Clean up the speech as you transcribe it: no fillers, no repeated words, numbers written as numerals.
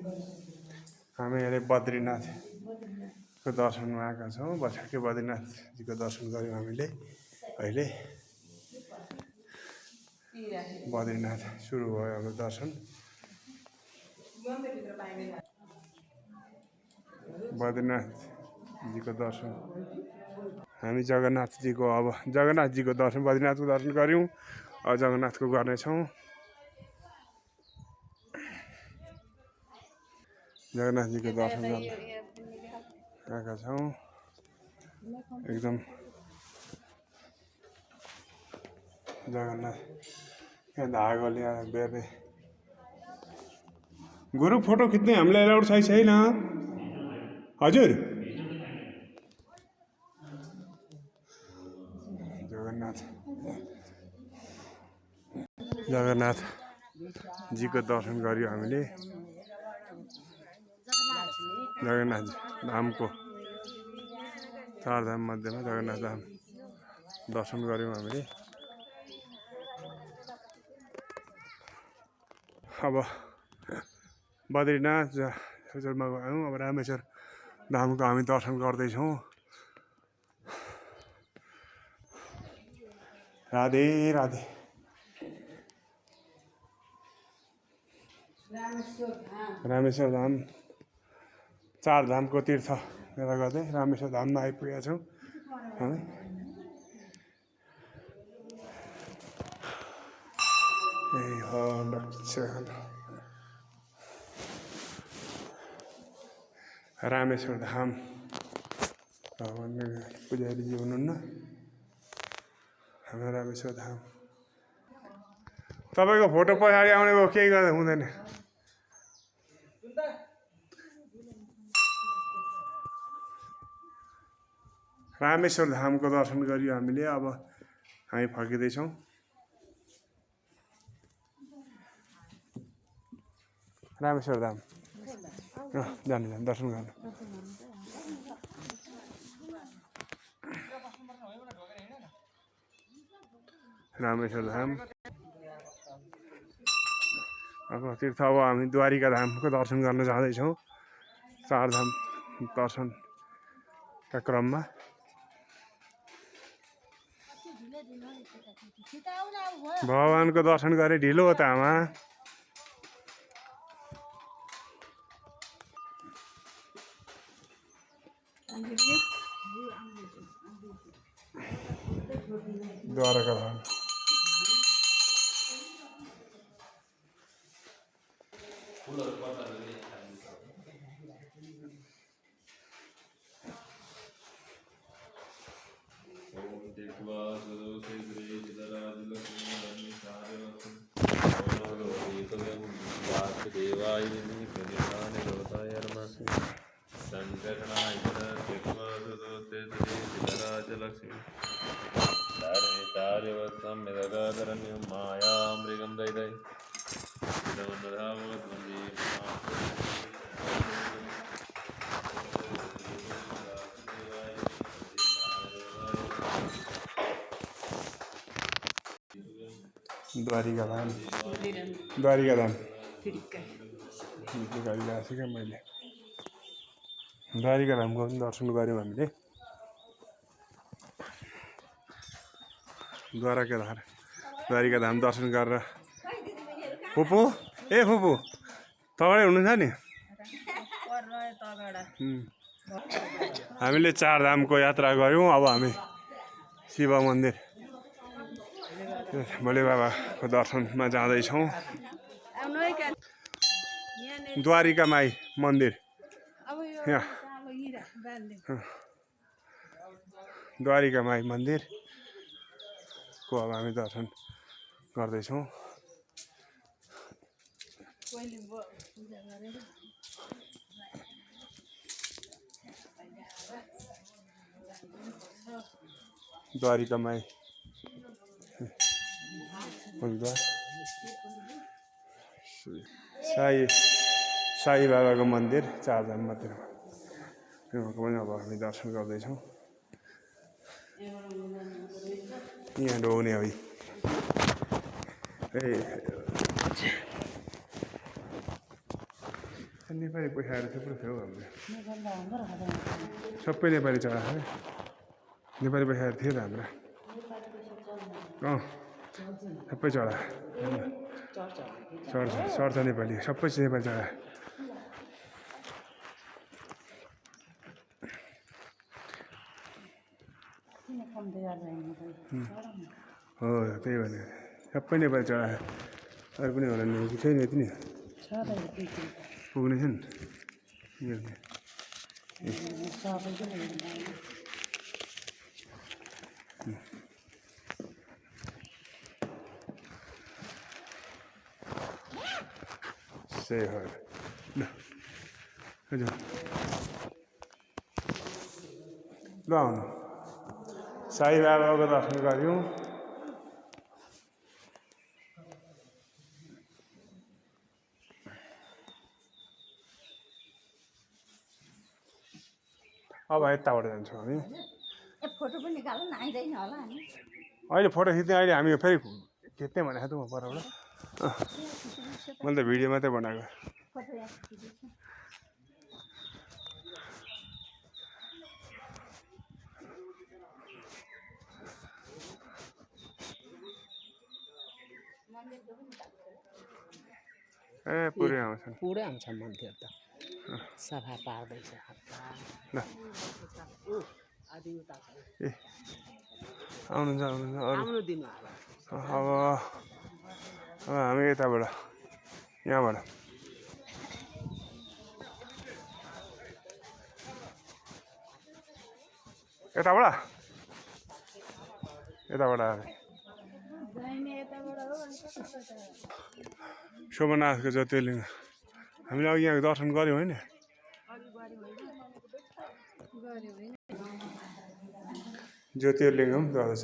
हामी अहिले बद्रीनाथको दर्शनमा आएका छौँ। भर्खरै बद्रीनाथजीको दर्शन गऱ्यौँ हामीले। अहिले बद्रीनाथ सुरु भयो हाम्रो दर्शन। बद्रीनाथजीको दर्शन हामी जगन्नाथजीको दर्शन बद्रीनाथको दर्शन गऱ्यौँ। अब जगन्नाथको गर्नेछौँ। जगन्नाथजीको दर्शन गर्न आएका छौँ। एकदम जगन्नाथ यहाँ धागो ल्याएर बेर्ने। गुरु फोटो खिच्ने हामीलाई एलाउड छैन हजुर। जगन्नाथजीको दर्शन गऱ्यौँ हामीले। जगन्नाथ धामको 4 धाम मध्येमा जगन्नाथ धाम दर्शन गऱ्यौँ हामीले। अब बद्रीनाथ जसमा गयौँ। अब रामेश्वर धामको हामी दर्शन गर्दैछौँ। राधे राधे। रामेश्वर धाम 4 धामको तीर्थ यात्रा गर्दै रामेश्वर धाममा आइपुगेका छौँ हामी। रामेश्वर धाम पुजारीजी हुनुहुन्न हाम्रो रामेश्वर धाम। तपाईँको फोटो पछाडि आउने भयो, केही गर्दा हुँदैन। रामेश्वर धामको दर्शन गरियो हामीले। अब हामी फर्किँदैछौँ। रामेश्वर धाम जानु दर्शन गर्नु। रामेश्वर धाम अब तीर्थ। अब हामी द्वारिका धामको दर्शन गर्न जाँदैछौँ। 4 धाम दर्शनका क्रममा भगवानको दर्शन गरे ढिलो हो त आमा। द्वारका धाम द्वारिका धाम गरिरहेको छु क्या मैले। द्वारिका धामको पनि दर्शन गऱ्यौँ हामीले। द्वारिका धाम दर्शन गरेर फुपू तपाईँ हुनुहुन्छ नि। हामीले 4 धामको यात्रा गऱ्यौँ। अब हामी शिव मन्दिर भोले बाबाको दर्शनमा जाँदैछौँ। द्वारिका माई मन्दिर यहाँ द्वारिका माई मन्दिरको अब हामी दर्शन गर्दैछौँ। द्वारिका माई साई बाबाको मन्दिर 4 धाम मध्येमा पनि अब हामी दर्शन गर्दैछौँ। यहाँ ढोग्ने हो नेपाली पैसाहरू थुप्रो थियो हाम्रो नेपालमा हाम्रो हजार सबै नेपाली चढा है नेपाली पैसाहरू थियो त हाम्रा सबै चढा चढ्छ नेपाली सबै नेपाली चढा किन कम्ती गरेर हो त्यही भने सबै नेपाली चढा अरू पनि होला नि कि छैन यति नि पुग्ने छ नि Say her. No. हजुर ल आउनु साई बाबाको दर्शन गऱ्यौँ अब यताबाट जान्छौँ हामी फोटो पनि निकाल्नु न आइदैन होला नि अहिले फोटो खिच्ने अहिले हामी फेरि खिच्ने भनेको थिएँ त म परबाट मैले त भिडियो मात्रै बनाएको फोटो यहाँ खिच्दैछु ए पुरै आउँछन् पुरै आउँछ मन्दिर त सफा पार्दैछ ल आदि उता ए आउनुहुन्छ अरू आउनु दिनु अब हामी यताबाट यहाँबाट यताबाट सोमनाथको ज्योतिर्लिङ्ग हामीले अघि यहाँ दर्शन गऱ्यौँ होइन ज्योतिर्लिङ्ग पनि रहेछ